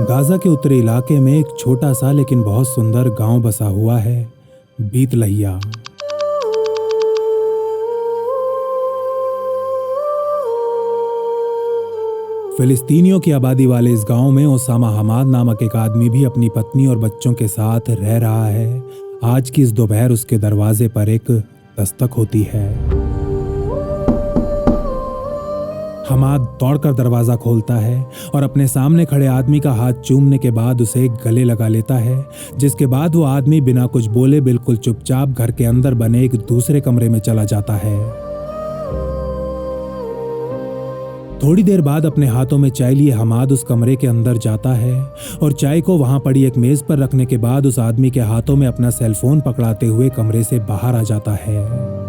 Gaza के उत्तरी इलाके में एक छोटा सा लेकिन बहुत सुंदर गांव बसा हुआ है, बीतलहिया। फिलिस्तीनियों की आबादी वाले इस गांव में ओसामा हमाद नामक एक आदमी भी अपनी पत्नी और बच्चों के साथ रह रहा है। आज की इस दोपहर उसके दरवाजे पर एक दस्तक होती है। हमाद दौड़कर दरवाजा खोलता है और अपने सामने खड़े आदमी का हाथ चूमने के बाद उसे गले लगा लेता है, जिसके बाद वो आदमी बिना कुछ बोले बिल्कुल चुपचाप घर के अंदर बने एक दूसरे कमरे में चला जाता है। थोड़ी देर बाद अपने हाथों में चाय लिए हमाद उस कमरे के अंदर जाता है और चाय को वहां पड़ी एक मेज पर रखने के बाद उस आदमी के हाथों में अपना सेलफोन पकड़ाते हुए कमरे से बाहर आ जाता है।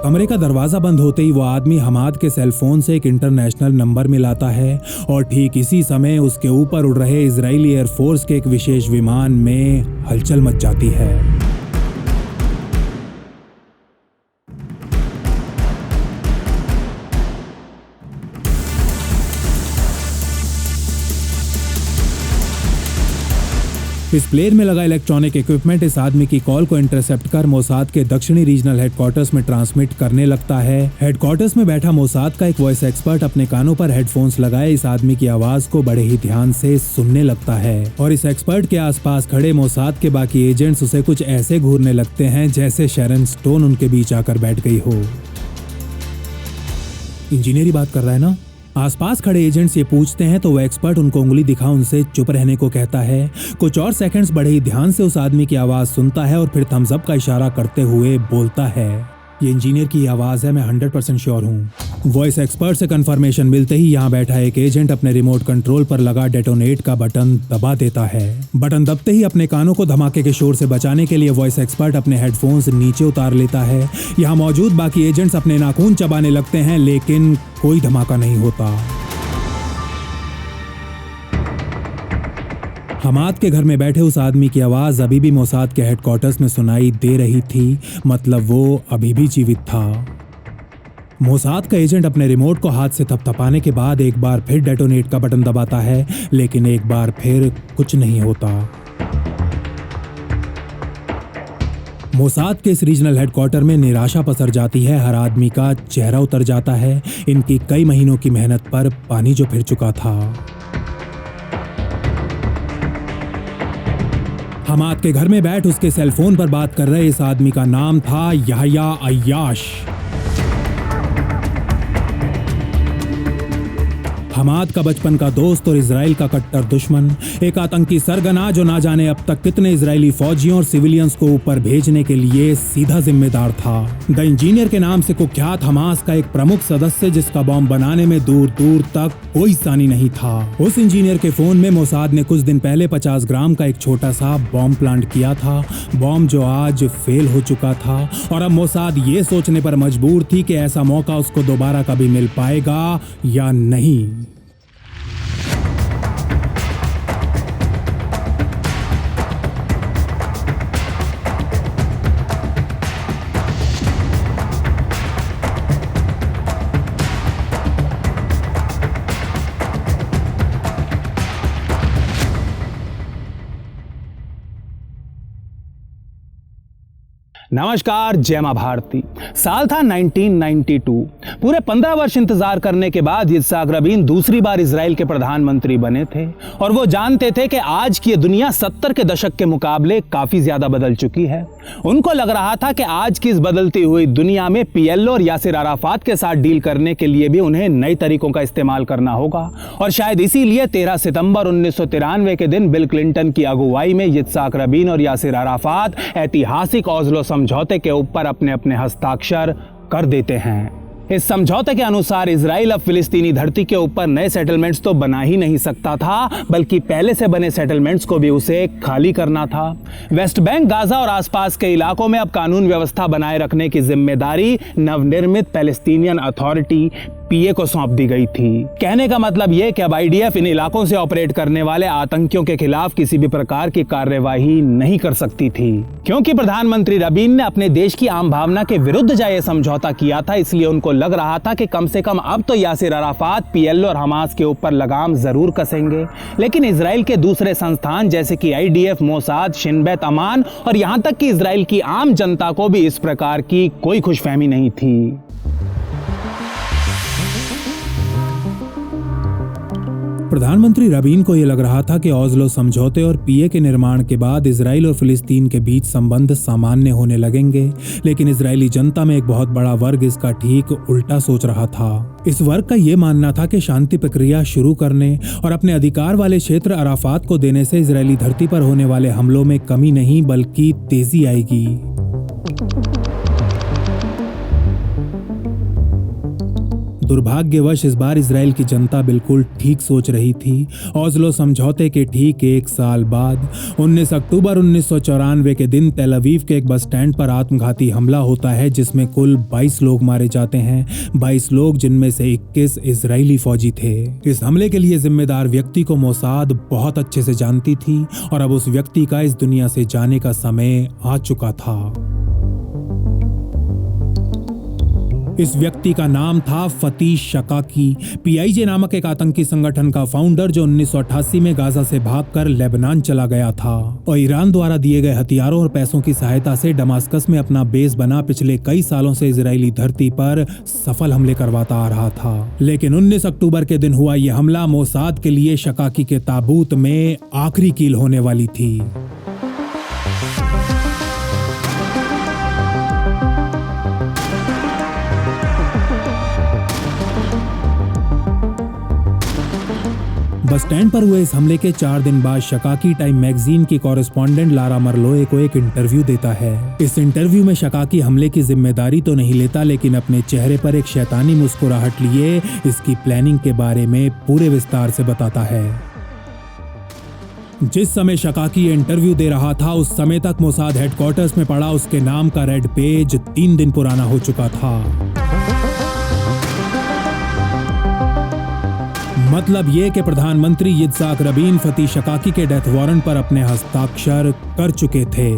कमरे का दरवाजा बंद होते ही वो आदमी हमाद के सेलफोन से एक इंटरनेशनल नंबर मिलाता है और ठीक इसी समय उसके ऊपर उड़ रहे इजरायली एयरफोर्स के एक विशेष विमान में हलचल मच जाती है। इस प्लेन में लगा इलेक्ट्रॉनिक इक्विपमेंट इस आदमी की कॉल को इंटरसेप्ट कर मोसाद के दक्षिणी रीजनल हेडक्वार्टर्स में ट्रांसमिट करने लगता है। हेडक्वार्टर्स में बैठा मोसाद का एक वॉइस एक्सपर्ट अपने कानों पर हेडफोन्स लगाए इस आदमी की आवाज को बड़े ही ध्यान से सुनने लगता है और इस एक्सपर्ट के आसपास खड़े मोसाद के बाकी एजेंट्स उसे कुछ ऐसे घूरने लगते हैं जैसे शैरन स्टोन उनके बीच आकर बैठ गई हो। इंजीनियर ही बात कर रहा है ना? आसपास खड़े एजेंट्स ये पूछते हैं तो वह एक्सपर्ट उनको उंगली दिखा उनसे चुप रहने को कहता है। कुछ और सेकंड्स बड़े ही ध्यान से उस आदमी की आवाज सुनता है और फिर थम्स अप का इशारा करते हुए बोलता है, ये इंजीनियर की आवाज है, मैं 100% श्योर हूँ। वॉइस एक्सपर्ट से कंफर्मेशन मिलते ही यहाँ बैठा एक एजेंट अपने रिमोट कंट्रोल पर लगा डेटोनेट का बटन दबा देता है। बटन दबते ही अपने कानों को धमाके के शोर से बचाने के लिए वॉइस एक्सपर्ट अपने हेडफोन्स नीचे उतार लेता है। यहाँ मौजूद बाकी एजेंट्स अपने नाखून चबाने लगते हैं लेकिन कोई धमाका नहीं होता। हमाद के घर में बैठे उस आदमी की आवाज अभी भी मोसाद के हेडक्वार्टर्स में सुनाई दे रही थी, मतलब वो अभी भी जीवित था। मोसाद का एजेंट अपने रिमोट को हाथ से थपथपाने के बाद एक बार फिर डेटोनेट का बटन दबाता है लेकिन एक बार फिर कुछ नहीं होता। मोसाद के इस रीजनल हेडक्वार्टर में निराशा पसर जाती है। हर आदमी का चेहरा उतर जाता है। इनकी कई महीनों की मेहनत पर पानी जो फिर चुका था। हमाद के घर में बैठ उसके सेलफोन पर बात कर रहे इस आदमी का नाम था याह्या अय्याश। हमाद का बचपन का दोस्त और इजराइल का कट्टर दुश्मन, एक आतंकी सरगना जो ना जाने अब तक कितने इजरायली फौजियों और सिविलियंस को ऊपर भेजने के लिए सीधा जिम्मेदार था। द इंजीनियर के नाम से कुख्यात हमास का एक प्रमुख सदस्य जिसका बॉम्ब बनाने में दूर दूर तक कोई सानी नहीं था। उस इंजीनियर के फोन में मोसाद ने कुछ दिन पहले 50 ग्राम का एक छोटा सा बॉम्ब प्लांट किया था, बॉम्ब जो आज फेल हो चुका था और अब मोसाद ये सोचने पर मजबूर थी कि ऐसा मौका उसको दोबारा कभी मिल पाएगा या नहीं। नमस्कार, जय मां भारती। साल था 1992। पूरे 15 वर्ष इंतजार करने के बाद yitzhak rabin दूसरी बार इजराइल के प्रधानमंत्री बने थे और वो जानते थे कि आज की दुनिया 70 के दशक के मुकाबले काफी ज्यादा बदल चुकी है। उनको लग रहा था कि आज की इस बदलती हुई दुनिया में पीएलओ और यासिर अराफात के साथ डील करने के लिए भी उन्हें नए तरीकों का इस्तेमाल करना होगा और शायद इसीलिए 13 सितंबर 1993 के दिन बिल क्लिंटन की अगुवाई में yitzhak rabin और यासिर अराफात ऐतिहासिक ओस्लो समझौते के ऊपर अपने अपने हस्ताक्षर कर देते हैं। इस समझौते के अनुसार इजराइल अब फिलिस्तीनी धरती के ऊपर नए सेटलमेंट्स तो बना ही नहीं सकता था, बल्कि पहले से बने सेटलमेंट्स को भी उसे खाली करना था। वेस्ट बैंक, गाजा और आसपास के इलाकों में अब कानून व्यवस्था बनाए रखने की जिम्मेदारी नवनिर्मित पैलेस्टीनियन अथॉरिटी पीए को सौंप दी गई थी। कहने का मतलब यह कि अब आईडीएफ इन इलाकों से ऑपरेट करने वाले आतंकियों के खिलाफ किसी भी प्रकार की कार्यवाही नहीं कर सकती थी। क्योंकि प्रधानमंत्री रबीन ने अपने देश की आम भावना के विरुद्ध यह समझौता किया था, इसलिए उनको लग रहा था कि कम से कम अब तो यासिर अराफात पीएलओ और हमास के ऊपर लगाम जरूर कसेंगे। लेकिन इजराइल के दूसरे संस्थान जैसे कि आईडीएफ, मोसाद, शिन बेत अमान और यहां तक कि इजराइल की आम जनता को भी इस प्रकार की कोई खुशफहमी नहीं थी। प्रधानमंत्री रबीन को यह लग रहा था कि ओस्लो समझौते और पीए के निर्माण के बाद इजराइल और फिलिस्तीन के बीच संबंध सामान्य होने लगेंगे, लेकिन इजरायली जनता में एक बहुत बड़ा वर्ग इसका ठीक उल्टा सोच रहा था। इस वर्ग का यह मानना था कि शांति प्रक्रिया शुरू करने और अपने अधिकार वाले क्षेत्र अराफात को देने से इजरायली धरती पर होने वाले हमलों में कमी नहीं बल्कि तेजी आएगी। दुर्भाग्यवश इस बार इजराइल की जनता बिल्कुल ठीक सोच रही थी। ओस्लो समझौते के ठीक एक साल बाद 19 अक्टूबर 1994 के दिन तेल अवीव के एक बस स्टैंड पर आत्मघाती हमला होता है, जिसमें कुल 22 लोग मारे जाते हैं। 22 लोग जिनमें से 21 इजरायली फौजी थे। इस हमले के लिए जिम्मेदार व्यक्ति को मोसाद बहुत अच्छे से जानती थी और अब उस व्यक्ति का इस दुनिया से जाने का समय आ चुका था। इस व्यक्ति का नाम था फती शकाकी, पीआईजे नामक एक आतंकी संगठन का फाउंडर जो 1988 में गाजा से भागकर लेबनान चला गया था और ईरान द्वारा दिए गए हथियारों और पैसों की सहायता से दमास्कस में अपना बेस बना पिछले कई सालों से इजरायली धरती पर सफल हमले करवाता आ रहा था। लेकिन 19 अक्टूबर के दिन हुआ यह हमला मोसाद के लिए शकाकी के ताबूत में आखिरी कील होने वाली थी। बस स्टैंड पर हुए इस हमले के 4 दिन बाद शकाकी टाइम मैगजीन की कॉरेस्पॉन्डेंट लारा मरलोए को एक इंटरव्यू देता है। इस इंटरव्यू में शकाकी हमले की जिम्मेदारी तो नहीं लेता, लेकिन अपने चेहरे पर एक शैतानी मुस्कुराहट लिए इसकी प्लानिंग के बारे में पूरे विस्तार से बताता है। जिस समय शकाकी इंटरव्यू दे रहा था उस समय तक मोसाद हेडक्वार्टर्स में पड़ा उसके नाम का रेड पेज 3 दिन पुराना हो चुका था। मतलब ये कि प्रधानमंत्री यित्ज़हाक रबीन फती शकाकी के डेथ वारंट पर अपने हस्ताक्षर कर चुके थे।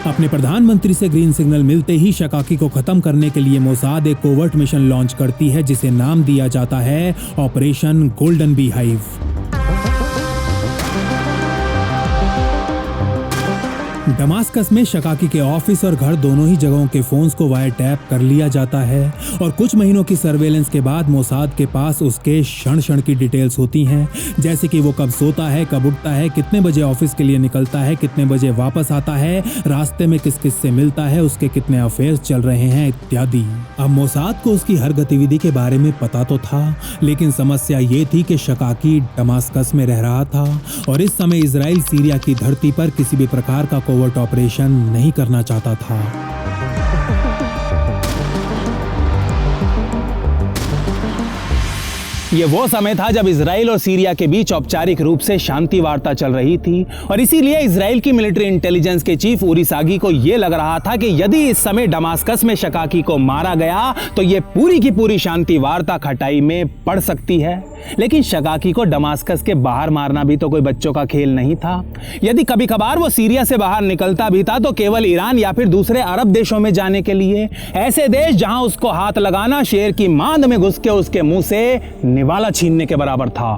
अपने प्रधानमंत्री से ग्रीन सिग्नल मिलते ही शकाकी को खत्म करने के लिए मोसाद एक कोवर्ट मिशन लॉन्च करती है, जिसे नाम दिया जाता है operation golden bee hive. Damascus में शकाकी के ऑफिस और घर दोनों ही जगहों के फोन्स को वायर टैप कर लिया जाता है और कुछ महीनों की सर्वेलेंस के बाद मोसाद के पास उसके क्षण क्षण की डिटेल्स होती हैं, जैसे कि वो कब सोता है, कब उठता है, कितने बजे ऑफिस के लिए निकलता है, कितने बजे वापस आता है, रास्ते में किस किस से मिलता है, उसके कितने अफेयर्स चल रहे हैं इत्यादि। अब मोसाद को उसकी हर गतिविधि के बारे में पता तो था, लेकिन समस्या ये थी कि शकाकी दमास्कस में रह रहा था और इस समय इजराइल सीरिया की धरती पर किसी भी प्रकार का कोवर्ट ऑपरेशन नहीं करना चाहता था। ये वो समय था जब इजराइल और सीरिया के बीच औपचारिक रूप से शांति वार्ता चल रही थी और इसीलिए इजराइल की मिलिट्री इंटेलिजेंस के चीफ उरी सागी को यह लग रहा था कि यदि इस समय दमास्कस में शकाकी को मारा गया तो ये पूरी की पूरी शांति वार्ता खटाई में पड़ सकती है। लेकिन शकाकी को दमास्कस के बाहर मारना भी तो कोई बच्चों का खेल नहीं था। यदि कभी कभार वो सीरिया से बाहर निकलता भी था तो केवल ईरान या फिर दूसरे अरब देशों में जाने के लिए, ऐसे देश जहां उसको हाथ लगाना शेर की मांद में घुस के उसके मुंह से निवाला छीनने के बराबर था।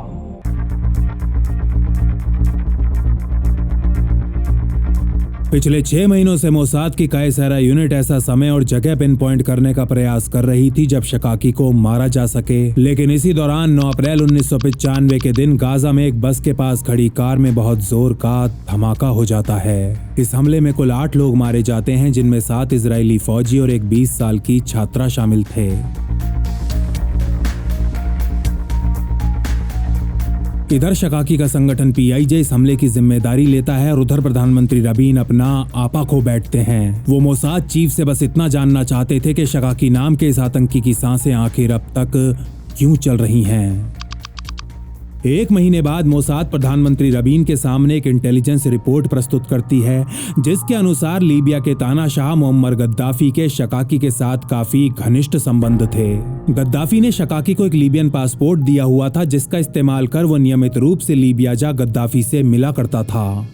पिछले 6 महीनों से मोसाद की कई सारा यूनिट ऐसा समय और जगह पिन पॉइंट करने का प्रयास कर रही थी जब शकाकी को मारा जा सके। लेकिन इसी दौरान 9 अप्रैल 1995 के दिन गाजा में एक बस के पास खड़ी कार में बहुत जोर का धमाका हो जाता है। इस हमले में कुल 8 लोग मारे जाते हैं, जिनमें 7 इजरायली फौजी और एक 20 साल की छात्रा शामिल थे। इधर शकाकी का संगठन पीआईजे इस हमले की जिम्मेदारी लेता है और उधर प्रधानमंत्री रबीन अपना आपा खो बैठते हैं। वो मोसाद चीफ से बस इतना जानना चाहते थे कि शकाकी नाम के इस आतंकी की सांसें आखिर अब तक क्यों चल रही हैं। एक महीने बाद मोसाद प्रधानमंत्री रबीन के सामने एक इंटेलिजेंस रिपोर्ट प्रस्तुत करती है, जिसके अनुसार लीबिया के तानाशाह मुअम्मर गद्दाफी के शकाकी के साथ काफी घनिष्ठ संबंध थे। गद्दाफी ने शकाकी को एक लीबियन पासपोर्ट दिया हुआ था, जिसका इस्तेमाल कर वो नियमित रूप से लीबिया जा गद्दाफी से मिला करता था।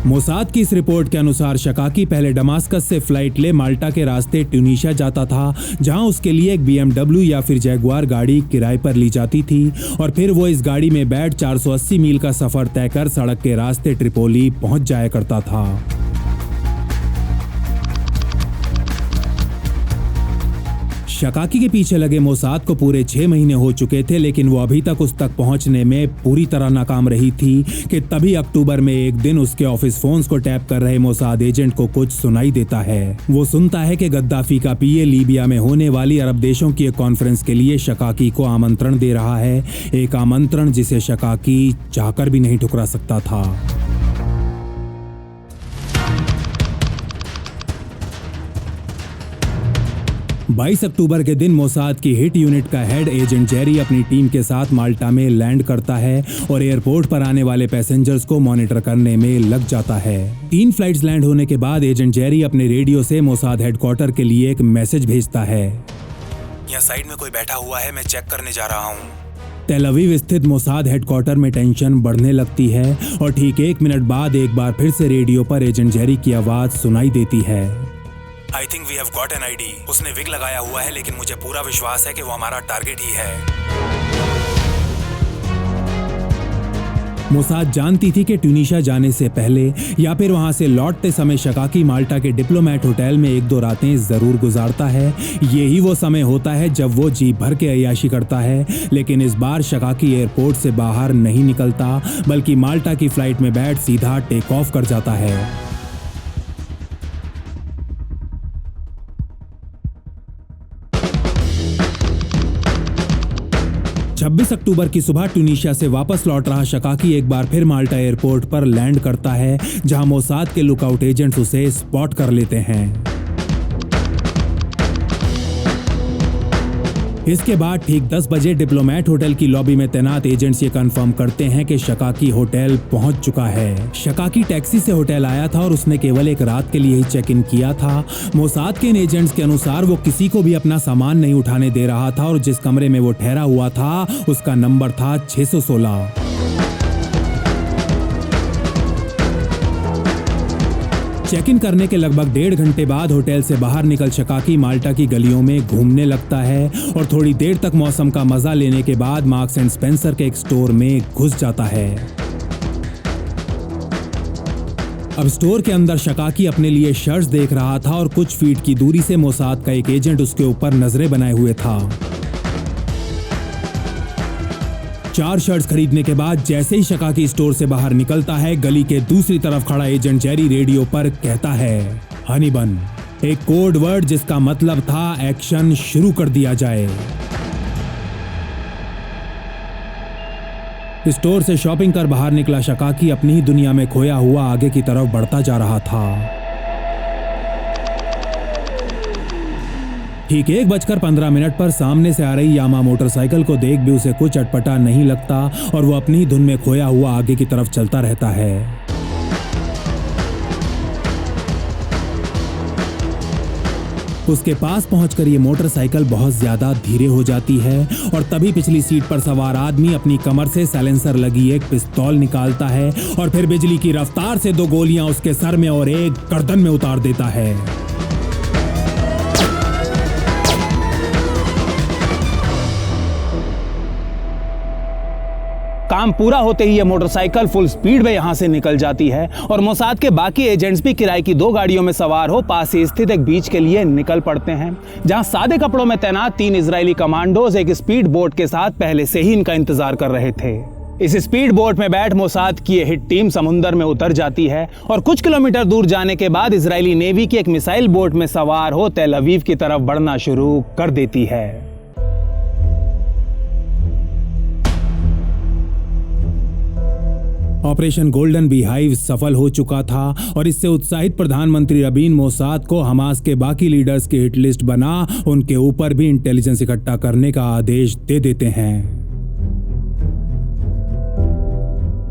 मोसाद की इस रिपोर्ट के अनुसार शकाकी पहले दमास्कस से फ्लाइट ले माल्टा के रास्ते ट्यूनीशिया जाता था, जहां उसके लिए एक BMW या फिर जैगुआर गाड़ी किराए पर ली जाती थी और फिर वो इस गाड़ी में बैठ 480 मील का सफर तय कर सड़क के रास्ते ट्रिपोली पहुंच जाया करता था। शकाकी के पीछे लगे मोसाद को पूरे 6 महीने हो चुके थे, लेकिन वो अभी तक उस तक पहुंचने में पूरी तरह नाकाम रही थी कि तभी अक्टूबर में एक दिन उसके ऑफिस फोन्स को टैप कर रहे मोसाद एजेंट को कुछ सुनाई देता है। वो सुनता है कि गद्दाफी का पीए लीबिया में होने वाली अरब देशों की एक कॉन्फ्रेंस के लिए शकाकी को आमंत्रण दे रहा है, एक आमंत्रण जिसे शकाकी चाहकर भी नहीं ठुकरा सकता था। 22 अक्टूबर के दिन मोसाद की हिट यूनिट का हेड एजेंट जेरी अपनी टीम के साथ माल्टा में लैंड करता है और एयरपोर्ट पर आने वाले पैसेंजर्स को मॉनिटर करने में लग जाता है। 3 फ्लाइट्स लैंड होने के बाद एजेंट जेरी अपने रेडियो से मोसाद हेडक्वार्टर के लिए एक मैसेज भेजता है। यहाँ साइड में कोई बैठा हुआ है, मैं चेक करने जा रहा हूँ। तेल अवीव स्थित मोसाद हेडक्वार्टर में टेंशन बढ़ने लगती है और ठीक 1 मिनट बाद एक बार फिर से रेडियो पर एजेंट जेरी की आवाज सुनाई देती है। I think we have got an ID. उसने विग लगाया हुआ है, लेकिन मुझे पूरा विश्वास है कि वो हमारा टारगेट ही है। मोसाद जानती थी कि ट्यूनीशिया जाने से पहले या फिर वहां से लौटते समय शकाकी माल्टा के डिप्लोमेट होटल में 1-2 रातें जरूर गुजारता है। यही वो समय होता है जब वो जी भर के अय्याशी करता है, लेकिन इस बार शकाकी एयरपोर्ट से बाहर नहीं निकलता, बल्कि माल्टा की फ्लाइट में बैठ सीधा टेक ऑफ कर जाता है। 26 अक्टूबर की सुबह ट्यूनीशिया से वापस लौट रहा शकाकी एक बार फिर माल्टा एयरपोर्ट पर लैंड करता है, जहां मोसाद के लुकआउट एजेंट्स उसे स्पॉट कर लेते हैं। इसके बाद ठीक 10 बजे डिप्लोमेट होटल की लॉबी में तैनात एजेंट्स ये कंफर्म करते हैं कि शकाकी होटल पहुंच चुका है। शकाकी टैक्सी से होटल आया था और उसने केवल एक रात के लिए ही चेक इन किया था। मोसाद के इन एजेंट्स के अनुसार वो किसी को भी अपना सामान नहीं उठाने दे रहा था और जिस कमरे में वो ठहरा हुआ था उसका नंबर था 616। चेक इन करने के लगभग 1.5 घंटे बाद होटल से बाहर निकल शकाकी माल्टा की गलियों में घूमने लगता है और थोड़ी देर तक मौसम का मजा लेने के बाद मार्क्स एंड स्पेंसर के एक स्टोर में घुस जाता है। अब स्टोर के अंदर शकाकी अपने लिए शर्ट्स देख रहा था और कुछ फीट की दूरी से मोसाद का एक एजेंट उसके ऊपर नजरें बनाए हुए था। 4 शर्ट्स खरीदने के बाद जैसे ही शकाकी स्टोर से बाहर निकलता है, गली के दूसरी तरफ खड़ा एजेंट जेरी रेडियो पर कहता है, हनी बन, एक कोड वर्ड जिसका मतलब था एक्शन शुरू कर दिया जाए। स्टोर से शॉपिंग कर बाहर निकला शकाकी अपनी ही दुनिया में खोया हुआ आगे की तरफ बढ़ता जा रहा था। ठीक 1:15 पर सामने से आ रही यामा मोटरसाइकिल को देख भी उसे कुछ अटपटा नहीं लगता और वो अपनी धुन में खोया हुआ आगे की तरफ चलता रहता है। उसके पास पहुंचकर ये मोटरसाइकिल बहुत ज्यादा धीरे हो जाती है और तभी पिछली सीट पर सवार आदमी अपनी कमर से साइलेंसर लगी एक पिस्तौल निकालता है और फिर बिजली की रफ्तार से 2 गोलियां उसके सर में और एक गर्दन में उतार देता है। काम पूरा होते ही ये मोटरसाइकिल फुल स्पीड में यहां से निकल जाती है और मोसाद के बाकी एजेंट्स भी किराए की 2 गाड़ियों में सवार हो पास ही स्थित एक बीच के लिए निकल पड़ते हैं, जहां सादे कपड़ों में तैनात 3 इजरायली कमांडोज एक स्पीड बोट के साथ पहले से ही इनका इंतजार कर रहे थे। इस स्पीड बोट में बैठ मोसाद की हिट टीम समुंदर में उतर जाती है और कुछ किलोमीटर दूर जाने के बाद इजरायली नेवी की एक मिसाइल बोट में सवार हो तेल अवीव की तरफ बढ़ना शुरू कर देती है। ऑपरेशन गोल्डन बीहाइव सफल हो चुका था और इससे उत्साहित प्रधानमंत्री रबीन मोसाद को हमास के बाकी लीडर्स की हिट लिस्ट बना उनके ऊपर भी इंटेलिजेंस इकट्ठा करने का आदेश दे देते हैं।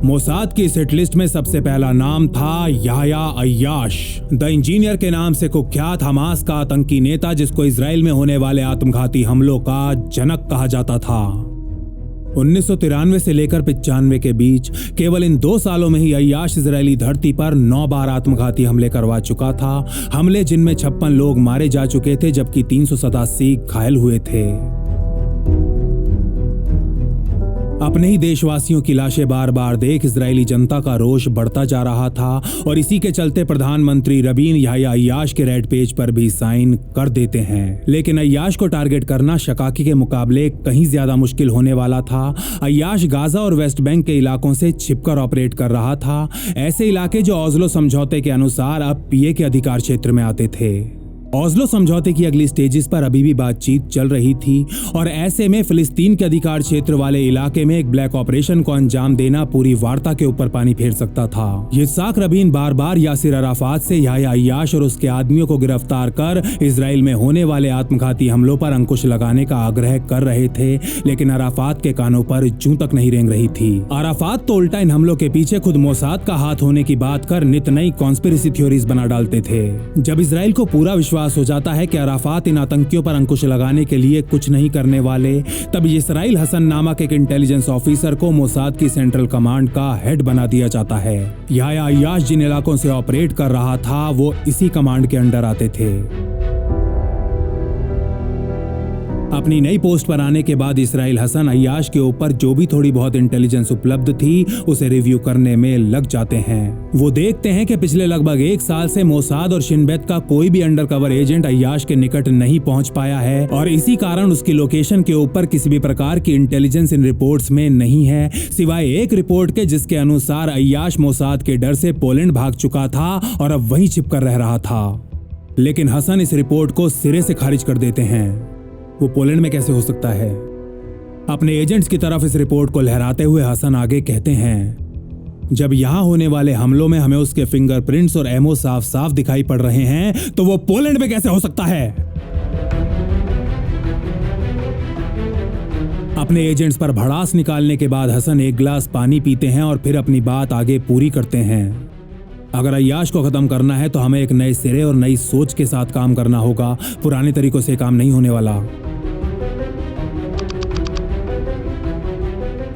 मोसाद की इस हिट लिस्ट में सबसे पहला नाम था याह्या अय्याश, द इंजीनियर के नाम से कुख्यात हमास का आतंकी नेता, जिसको इजराइल में होने वाले आत्मघाती हमलों का जनक कहा जाता था। 1993 से लेकर 95 के बीच केवल इन 2 सालों में ही अय्याश इजरायली धरती पर 9 बार आत्मघाती हमले करवा चुका था, हमले जिनमें 56 लोग मारे जा चुके थे जबकि 387 घायल हुए थे। अपने ही देशवासियों की लाशें बार बार देख इजरायली जनता का रोष बढ़ता जा रहा था और इसी के चलते प्रधानमंत्री रबीन याह्या अय्याश के रेड पेज पर भी साइन कर देते हैं। लेकिन अय्याश को टारगेट करना शकाकी के मुकाबले कहीं ज्यादा मुश्किल होने वाला था। अय्याश गाजा और वेस्ट बैंक के इलाकों से छिपकर ऑपरेट कर रहा था, ऐसे इलाके जो ओस्लो समझौते के अनुसार अब पीए के अधिकार क्षेत्र में आते थे। ओस्लो समझौते की अगली स्टेजेस पर अभी भी बातचीत चल रही थी और ऐसे में फिलिस्तीन के अधिकार क्षेत्र वाले इलाके में एक ब्लैक ऑपरेशन को अंजाम देना पूरी वार्ता के ऊपर पानी फेर सकता था। यित्ज़हाक रबीन बार बार यासिर अराफात से याह्या अय्याश और उसके आदमियों को गिरफ्तार कर इजराइल में होने वाले आत्मघाती हमलों पर अंकुश लगाने का आग्रह कर रहे थे, लेकिन अराफात के कानों पर जूं तक नहीं रेंग रही थी। अराफात तो उल्टा इन हमलों के पीछे खुद मोसाद का हाथ होने की बात कर नित नई कॉन्स्पिरेसी थ्योरीज बना डालते थे। जब इजराइल को पूरा विश्वास हो जाता है कि अराफात इन आतंकियों पर अंकुश लगाने के लिए कुछ नहीं करने वाले, तब इसराइल हसन नामक एक इंटेलिजेंस ऑफिसर को मोसाद की सेंट्रल कमांड का हेड बना दिया जाता है। याह्या अय्याश जिन इलाकों से ऑपरेट कर रहा था वो इसी कमांड के अंडर आते थे। अपनी नई पोस्ट पर आने के बाद इसराइल हसन अय्याश के ऊपर जो भी थोड़ी बहुत इंटेलिजेंस उपलब्ध थी उसे रिव्यू करने में लग जाते हैं। वो देखते हैं कि पिछले लगभग 1 साल से मोसाद और शिन बेत का कोई भी अंडरकवर एजेंट अय्याश के निकट नहीं पहुंच पाया है और इसी कारण उसकी लोकेशन के ऊपर किसी भी प्रकार की इंटेलिजेंस इन रिपोर्ट्स में नहीं है, सिवाय एक रिपोर्ट के जिसके अनुसार अय्याश मोसाद के डर से पोलैंड भाग चुका था और अब वहीं छिपकर रह रहा था। लेकिन हसन इस रिपोर्ट को सिरे से खारिज कर देते हैं। वो पोलैंड में कैसे हो सकता है? अपने एजेंट्स की तरफ इस रिपोर्ट को लहराते हुए हसन आगे कहते हैं, जब यहां होने वाले हमलों में हमें उसके फिंगरप्रिंट्स और एमओ साफ साफ दिखाई पड़ रहे हैं तो वो पोलैंड में कैसे हो सकता है? अपने एजेंट्स पर भड़ास निकालने के बाद हसन एक गिलास पानी पीते हैं और फिर अपनी बात आगे पूरी करते हैं। अगर अय्याश को खत्म करना है तो हमें एक नए सिरे और नई सोच के साथ काम करना होगा, पुराने तरीकों से काम नहीं होने वाला।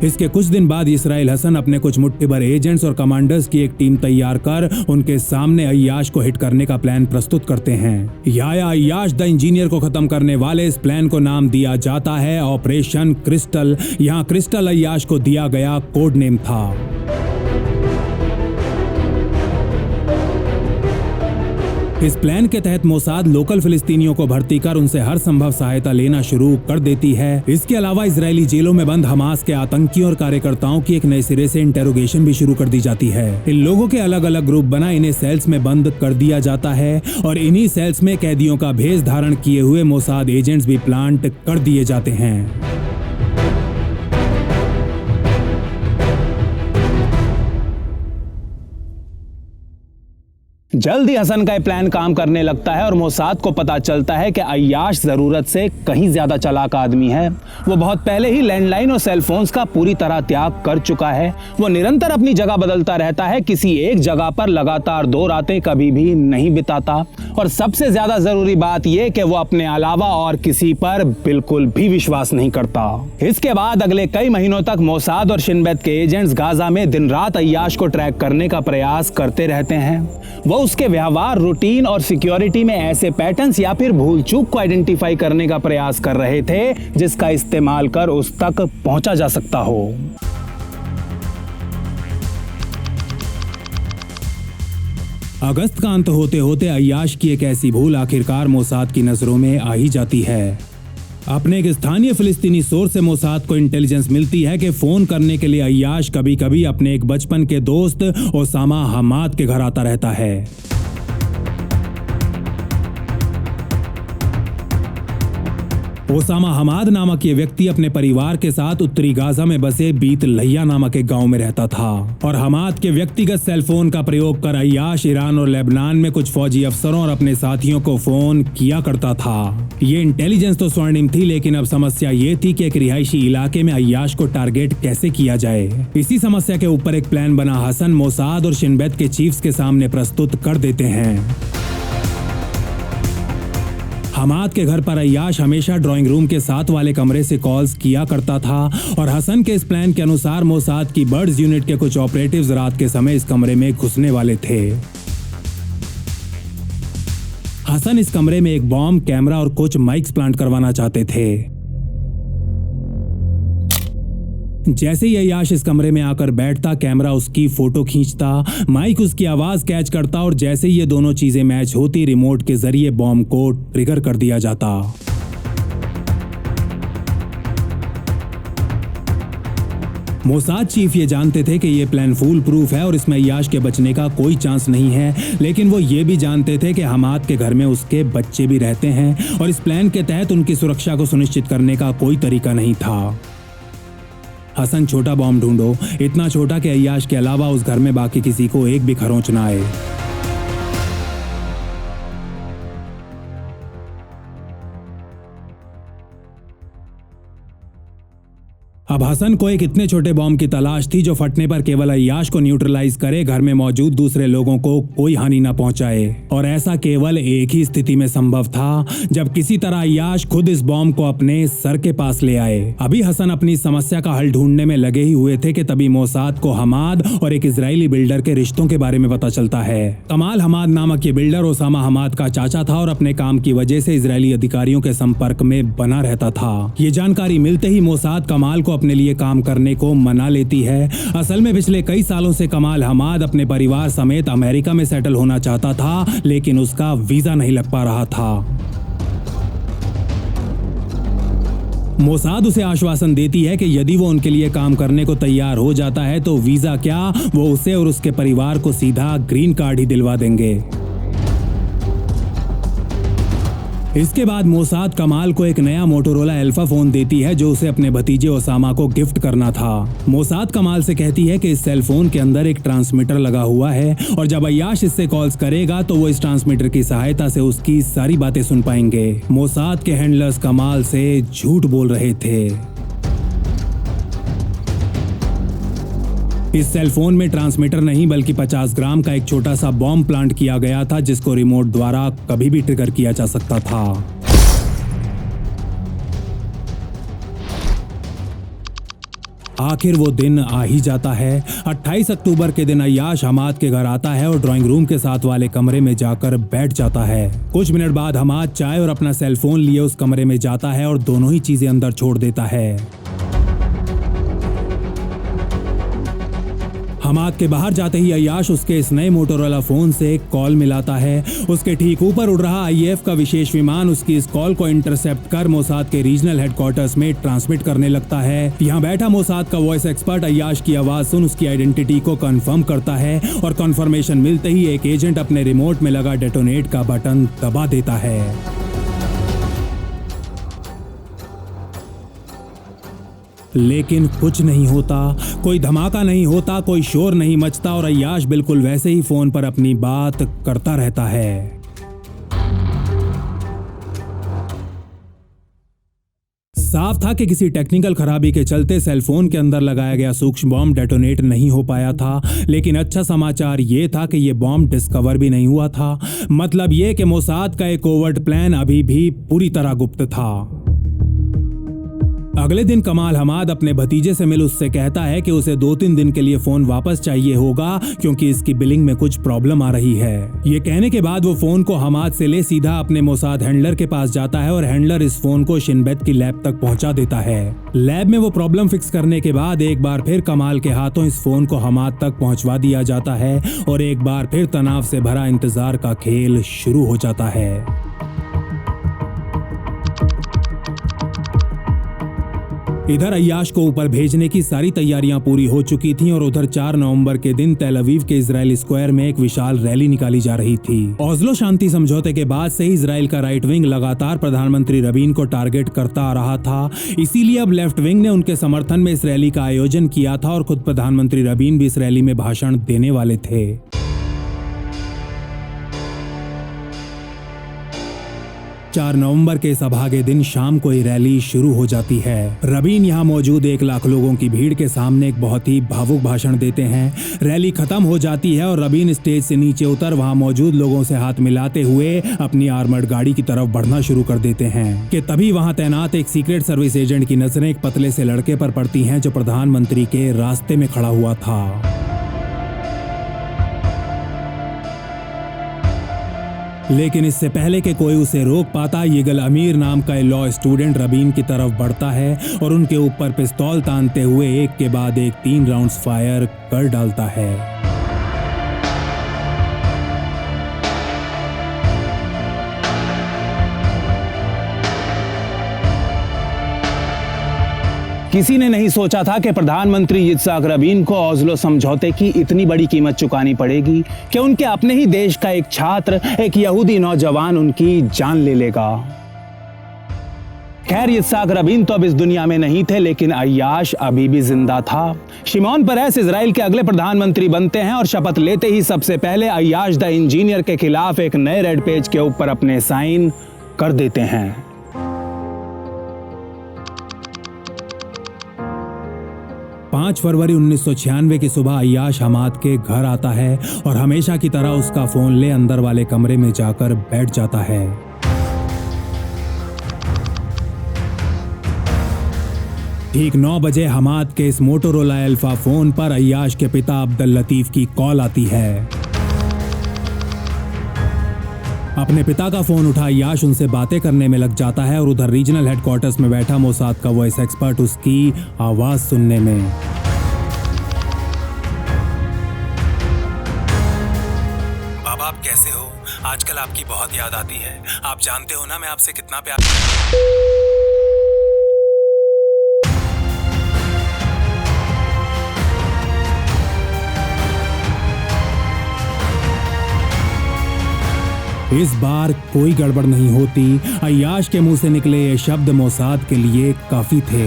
इसके कुछ दिन बाद इसराइल हसन अपने कुछ मुट्ठी भर एजेंट्स और कमांडर्स की एक टीम तैयार कर उनके सामने अय्याश को हिट करने का प्लान प्रस्तुत करते हैं। याह्या अय्याश द इंजीनियर को खत्म करने वाले इस प्लान को नाम दिया जाता है ऑपरेशन क्रिस्टल। यहाँ क्रिस्टल अय्याश को दिया गया कोड नेम था। इस प्लान के तहत मोसाद लोकल फिलिस्तीनियों को भर्ती कर उनसे हर संभव सहायता लेना शुरू कर देती है। इसके अलावा इजरायली जेलों में बंद हमास के आतंकियों और कार्यकर्ताओं की एक नए सिरे से इंटेरोगेशन भी शुरू कर दी जाती है। इन लोगों के अलग अलग ग्रुप बना इन्हें सेल्स में बंद कर दिया जाता है और इन्हीं सेल्स में कैदियों का भेष धारण किए हुए मोसाद एजेंट्स भी प्लांट कर दिए जाते हैं। जल्द ही हसन का प्लान काम करने लगता है और मोसाद को पता चलता है कि अय्याश जरूरत से कहीं ज्यादा चालाक आदमी है। वो बहुत पहले ही लैंडलाइन और सेलफोन्स का पूरी तरह त्याग कर चुका है। वो निरंतर अपनी जगह बदलता रहता है, किसी एक जगह पर लगातार 2 रातें कभी भी नहीं बिताता और सबसे ज्यादा जरूरी बात यह कि वो अपने अलावा और किसी पर बिल्कुल भी विश्वास नहीं करता। इसके बाद अगले कई महीनों तक मोसाद और शिन बेत के एजेंट्स गाजा में दिन रात अय्याश को ट्रैक करने का प्रयास करते रहते हैं। वो उसके व्यवहार, रूटीन और सिक्योरिटी में ऐसे पैटर्न्स या फिर भूल चूक को आइडेंटिफाई करने का प्रयास कर रहे थे जिसका इस्तेमाल कर उस तक पहुंचा जा सकता हो। अगस्त का अंत होते होते अय्याश की एक ऐसी भूल आखिरकार मोसाद की नजरों में आ ही जाती है। अपने एक स्थानीय फिलिस्तीनी सोर्स से मोसाद को इंटेलिजेंस मिलती है कि फोन करने के लिए अय्याश कभी कभी अपने एक बचपन के दोस्त ओसामा हमाद के घर आता रहता है। ओसामा हमाद नामक ये व्यक्ति अपने परिवार के साथ उत्तरी गाजा में बसे बीत लहिया नामक एक गांव में रहता था और हमाद के व्यक्तिगत सेलफोन का प्रयोग कर अय्याश ईरान और लेबनान में कुछ फौजी अफसरों और अपने साथियों को फोन किया करता था। ये इंटेलिजेंस तो स्वर्णिम थी, लेकिन अब समस्या ये थी कि एक रिहायशी इलाके में अय्याश को टारगेट कैसे किया जाए। इसी समस्या के ऊपर एक प्लान बना हसन मोसाद और शिन बेत के चीफ्स के सामने प्रस्तुत कर देते हैं। हमाद के घर पर अय्याश हमेशा ड्राइंग रूम के साथ वाले कमरे से कॉल्स किया करता था और हसन के इस प्लान के अनुसार मोसाद की बर्ड्स यूनिट के कुछ ऑपरेटिव्स रात के समय इस कमरे में घुसने वाले थे। हसन इस कमरे में एक बॉम्ब, कैमरा और कुछ माइक्स प्लांट करवाना चाहते थे। जैसे ही अय्याश इस कमरे में आकर बैठता, कैमरा उसकी फोटो खींचता, माइक उसकी आवाज कैच करता और जैसे ही ये दोनों चीजें मैच होती, रिमोट के जरिए बॉम्ब को ट्रिगर कर दिया जाता। मोसाद चीफ ये जानते थे कि ये प्लान फूल प्रूफ है और इसमें अय्याश के बचने का कोई चांस नहीं है, लेकिन वो ये भी जानते थे कि हमाद के घर में उसके बच्चे भी रहते हैं और इस प्लान के तहत उनकी सुरक्षा को सुनिश्चित करने का कोई तरीका नहीं था। हसन, छोटा बॉम्ब ढूंढो, इतना छोटा कि अय्याश के अलावा उस घर में बाकी किसी को एक भी खरोंच ना आए। अब हसन को एक इतने छोटे बॉम्ब की तलाश थी जो फटने पर केवल अय्याश को न्यूट्रलाइज करे, घर में मौजूद दूसरे लोगों को कोई हानि न पहुंचाए। और ऐसा केवल एक ही स्थिति में संभव था, जब किसी तरह अय्याश खुद इस बॉम्ब को अपने सर के पास ले आए। अभी हसन अपनी समस्या का हल ढूंढने में लगे ही हुए थे कि तभी मोसाद को हमाद और एक इजरायली बिल्डर के रिश्तों के बारे में पता चलता है। कमाल हमाद नामक ये बिल्डर ओसामा हमाद का चाचा था और अपने काम की वजह से इजरायली अधिकारियों के संपर्क में बना रहता था। ये जानकारी मिलते ही मोसाद कमाल को अपने लिए काम करने को मना लेती है। असल में पिछले कई सालों से कमाल हमाद अपने परिवार समेत अमेरिका में सेटल होना चाहता था, लेकिन उसका वीजा नहीं लग पा रहा था। मोसाद उसे आश्वासन देती है कि यदि वो उनके लिए काम करने को तैयार हो जाता है तो वीजा क्या, वो उसे और उसके परिवार को सीधा ग्रीन कार्ड ही दिलवा देंगे। इसके बाद मोसाद कमाल को एक नया मोटोरोला अल्फा फोन देती है जो उसे अपने भतीजे ओसामा को गिफ्ट करना था। मोसाद कमाल से कहती है कि इस सेल फोन के अंदर एक ट्रांसमीटर लगा हुआ है और जब अय्याश इससे कॉल्स करेगा तो वो इस ट्रांसमीटर की सहायता से उसकी सारी बातें सुन पाएंगे। मोसाद के हैंडलर्स कमाल से झूठ बोल रहे थे। इस सेलफोन में ट्रांसमीटर नहीं बल्कि 50 ग्राम का एक छोटा सा बॉम्ब प्लांट किया गया था, जिसको रिमोट द्वारा कभी भी ट्रिगर किया जा सकता था। आखिर वो दिन आ ही जाता है। 28 अक्टूबर के दिन अय्याश हमाद के घर आता है और ड्राइंग रूम के साथ वाले कमरे में जाकर बैठ जाता है। कुछ मिनट बाद हमाद चाय और अपना सेलफोन लिए उस कमरे में जाता है और दोनों ही चीजें अंदर छोड़ देता है। हमाद के बाहर जाते ही अय्याश उसके इस नए मोटोरोला फोन से एक कॉल मिलाता है। उसके ठीक ऊपर उड़ रहा आईएएफ का विशेष विमान उसकी इस कॉल को इंटरसेप्ट कर मोसाद के रीजनल हेडक्वार्टर्स में ट्रांसमिट करने लगता है। यहाँ बैठा मोसाद का वॉइस एक्सपर्ट अय्याश की आवाज सुन उसकी आइडेंटिटी को कंफर्म करता है और कंफर्मेशन मिलते ही एक एजेंट अपने रिमोट में लगा डेटोनेट का बटन दबा देता है। लेकिन कुछ नहीं होता, कोई धमाका नहीं होता, कोई शोर नहीं मचता और अय्याश बिल्कुल वैसे ही फोन पर अपनी बात करता रहता है। साफ था कि किसी टेक्निकल खराबी के चलते सेलफोन के अंदर लगाया गया सूक्ष्म बॉम्ब डेटोनेट नहीं हो पाया था, लेकिन अच्छा समाचार ये था कि ये बॉम्ब डिस्कवर भी नहीं हुआ था। मतलब ये कि मोसाद का एक कोवर्ट प्लान अभी भी पूरी तरह गुप्त था। अगले दिन कमाल हमाद अपने भतीजे से मिल उससे कहता है कि उसे 2-3 दिन के लिए फोन वापस चाहिए होगा क्योंकि इसकी बिलिंग में कुछ प्रॉब्लम आ रही है। ये कहने के बाद वो फोन को हमाद से ले सीधा अपने मोसाद हैंडलर के पास जाता है और हैंडलर इस फोन को शिन बेत की लैब तक पहुंचा देता है। लैब में वो प्रॉब्लम फिक्स करने के बाद एक बार फिर कमाल के हाथों इस फोन को हमाद तक पहुंचवा दिया जाता है और एक बार फिर तनाव से भरा इंतजार का खेल शुरू हो जाता है। इधर अय्याश को ऊपर भेजने की सारी तैयारियां पूरी हो चुकी थीं और उधर 4 नवंबर के दिन तेल अवीव के इजराइल स्क्वायर में एक विशाल रैली निकाली जा रही थी। ओस्लो शांति समझौते के बाद से ही इजराइल का राइट विंग लगातार प्रधानमंत्री रबीन को टारगेट करता आ रहा था, इसीलिए अब लेफ्ट विंग ने उनके समर्थन में इस रैली का आयोजन किया था और खुद प्रधानमंत्री रबीन भी इस रैली में भाषण देने वाले थे। 4 नवंबर के इस अभागे दिन शाम को ये रैली शुरू हो जाती है। रबीन यहाँ मौजूद 1 लाख लोगों की भीड़ के सामने एक बहुत ही भावुक भाषण देते हैं। रैली खत्म हो जाती है और रबीन स्टेज से नीचे उतर वहाँ मौजूद लोगों से हाथ मिलाते हुए अपनी आर्मर्ड गाड़ी की तरफ बढ़ना शुरू कर देते हैं कि तभी वहाँ तैनात एक सीक्रेट सर्विस एजेंट की नजरें एक पतले से लड़के पर पड़ती हैं जो प्रधानमंत्री के रास्ते में खड़ा हुआ था। लेकिन इससे पहले कि कोई उसे रोक पाता, यिगल अमीर नाम का लॉ स्टूडेंट रबीन की तरफ बढ़ता है और उनके ऊपर पिस्तौल तानते हुए एक के बाद एक 3 राउंड्स फायर कर डालता है। किसी ने नहीं सोचा था कि प्रधानमंत्री yitzhak रबीन को ओस्लो समझौते की इतनी बड़ी कीमत चुकानी पड़ेगी कि उनके अपने ही देश का एक छात्र, एक यहूदी नौजवान उनकी जान ले लेगा। खैर, yitzhak रबीन तो अब इस दुनिया में नहीं थे, लेकिन अय्याश अभी भी जिंदा था। शिमोन पेरेस इजराइल के अगले प्रधानमंत्री बनते हैं और शपथ लेते ही सबसे पहले अय्याश द इंजीनियर के खिलाफ एक नए रेड पेज के ऊपर अपने साइन कर देते हैं। 5 फरवरी 1996 की सुबह अय्याश हमाद के घर आता है और हमेशा की तरह उसका फोन ले अंदर वाले कमरे में जाकर बैठ जाता है। ठीक 9 बजे हमाद के इस मोटोरोला अल्फा फोन पर अय्याश के पिता अब्दुल लतीफ की कॉल आती है। अपने पिता का फोन उठा अय्याश उनसे बातें करने में लग जाता है और उधर रीजनल हेडक्वार्टर्स में बैठा मोसाद का वॉइस एक्सपर्ट उसकी आवाज सुनने में। बाबा, आप कैसे हो? आजकल आपकी बहुत याद आती है। आप जानते हो ना मैं आपसे कितना प्यार। इस बार कोई गड़बड़ नहीं होती। अय्याश के मुंह से निकले ये शब्द मोसाद के लिए काफी थे।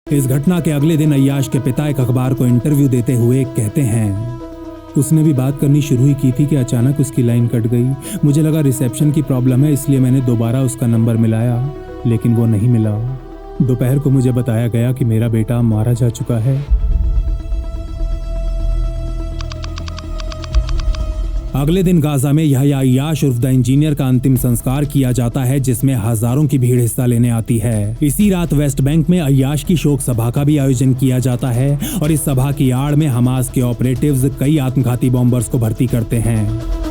इस घटना के अगले दिन अय्याश के पिता एक अखबार को इंटरव्यू देते हुए कहते हैं, उसने भी बात करनी शुरू ही की थी कि अचानक उसकी लाइन कट गई। मुझे लगा रिसेप्शन की प्रॉब्लम है, इसलिए मैंने दोबारा उसका नंबर मिलाया, लेकिन वो नहीं मिला। दोपहर को मुझे बताया गया कि मेरा बेटा मारा जा चुका है। अगले दिन गाजा में यहया अय्याश उर्फ द इंजीनियर का अंतिम संस्कार किया जाता है, जिसमें हजारों की भीड़ हिस्सा लेने आती है। इसी रात वेस्ट बैंक में अय्याश की शोक सभा का भी आयोजन किया जाता है और इस सभा की आड़ में हमास के ऑपरेटिव्स कई आत्मघाती बॉम्बर्स को भर्ती करते हैं।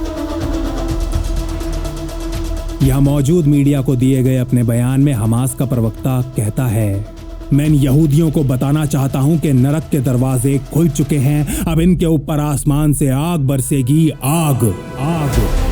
यहाँ मौजूद मीडिया को दिए गए अपने बयान में हमास का प्रवक्ता कहता है, मैं इन यहूदियों को बताना चाहता हूं कि नरक के दरवाजे खुल चुके हैं। अब इनके ऊपर आसमान से आग बरसेगी, आग आग।